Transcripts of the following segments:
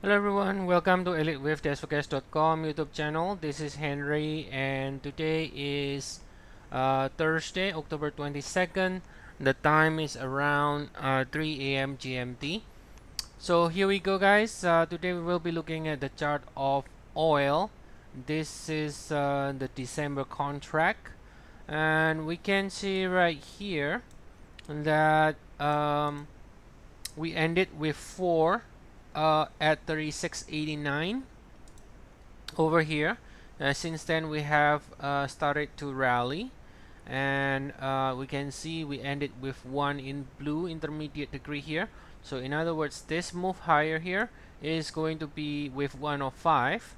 Hello everyone, welcome to Elliott Wave YouTube channel. This is Henry and today is Thursday, October 22nd. The time is around 3 a.m. GMT. So here we go guys. Today we will be looking at the chart of oil. This is the December contract and we can see right here that we ended with 4 at 36.89 over here. Since then we have started to rally and we can see we ended with 1 in blue intermediate degree here. So in other words, this move higher here is going to be with 105,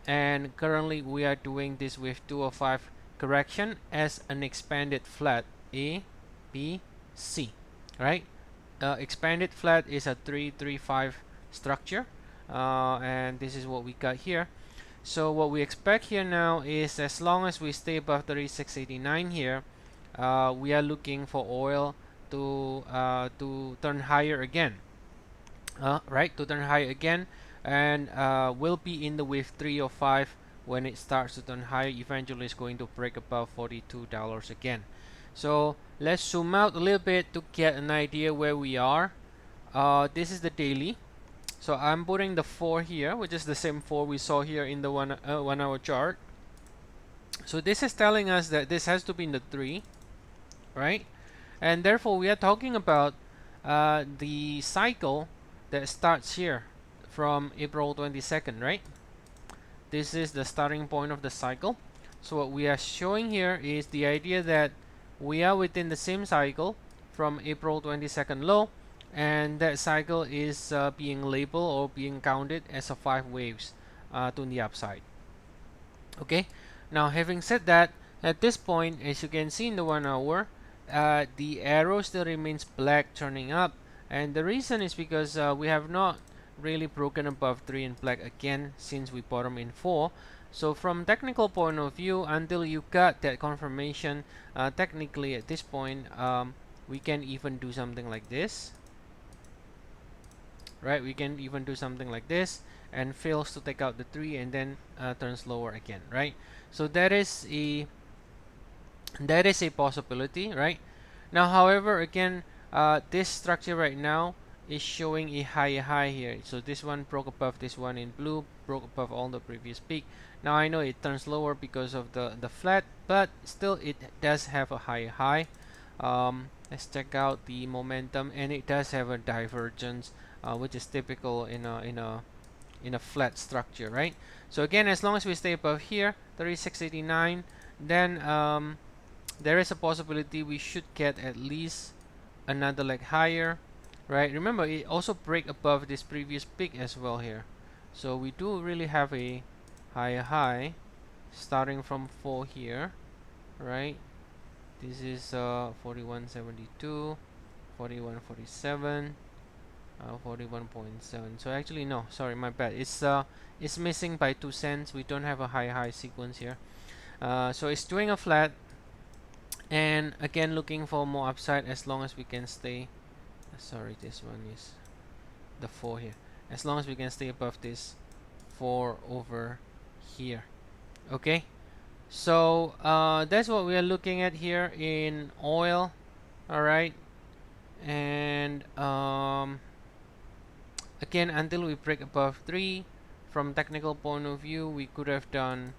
and currently we are doing this with 205 correction as an expanded flat A, B, C, right? Expanded flat is a 335 structure, and this is what we got here. So what we expect here now is, as long as we stay above 36.89 here, we are looking for oil to turn higher again, right? To turn higher again, and will be in the wave 305 when it starts to turn higher. Eventually, it's going to break above $42 again. So let's zoom out a little bit to get an idea where we are. This is the daily. So I'm putting the 4 here, which is the same 4 we saw here in the 1 hour chart. So this is telling us that this has to be in the 3, right? And therefore we are talking about the cycle that starts here from April 22nd, right? This is the starting point of the cycle. So what we are showing here is the idea that we are within the same cycle from April 22nd low, and that cycle is being labeled or being counted as a 5 waves to the upside. Okay, now having said that, at this point, as you can see in the 1 hour, the arrow still remains black, turning up, and the reason is because we have not really broken above 3 in black again since we bottom in 4. So from technical point of view, until you got that confirmation, technically at this point we can even do something like this, right? We can even do something like this and fails to take out the 3 and then turns lower again, right? So that is a possibility, right? Now however, again, this structure right now is showing a high here. So this one broke above this one in blue, broke above all the previous peak. Now I know it turns lower because of the flat, but still it does have a high. Let's check out the momentum, and it does have a divergence, which is typical in a flat structure, right? So again, as long as we stay above here 36.89, then there is a possibility we should get at least another leg higher, right? Remember, it also break above this previous peak as well here. So we do really have a high starting from 4 here, right? This is 41.72, 41.47, 41.7. So actually no, sorry, my bad. It's missing by 2 cents. We don't have a high sequence here. So it's doing a flat, and again looking for more upside as long as we can stay. Sorry, this one is the 4 here. As long as we can stay above this 4 over here. Okay. So that's what we are looking at here in oil. All right, and again, until we break above 3, from technical point of view, we could have done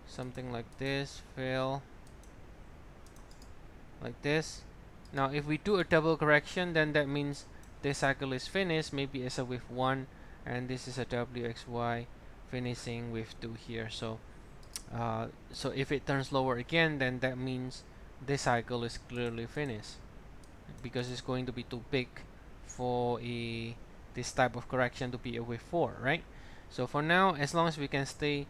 something like this, fail like this. Now if we do a double correction, then that means this cycle is finished, maybe as a with 1, and this is a WXY finishing with 2 here. So so if it turns lower again, then that means this cycle is clearly finished, because it's going to be too big for this type of correction to be a wave 4, right? So for now, as long as we can stay,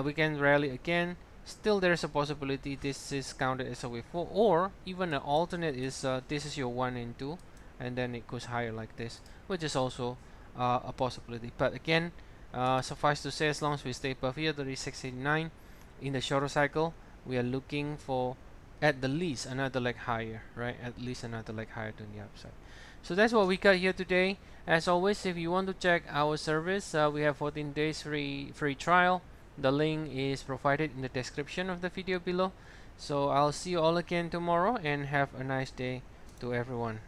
we can rally again. Still, there's a possibility this is counted as a wave 4, or even an alternate is this is your 1 and 2, and then it goes higher like this, which is also a possibility. But again, suffice to say, as long as we stay above here 36.89 in the shorter cycle, we are looking for at the least another leg higher, right? At least another leg higher to the upside. So that's what we got here today. As always, if you want to check our service, we have 14 days free trial. The link is provided in the description of the video below. So I'll see you all again tomorrow, and have a nice day to everyone.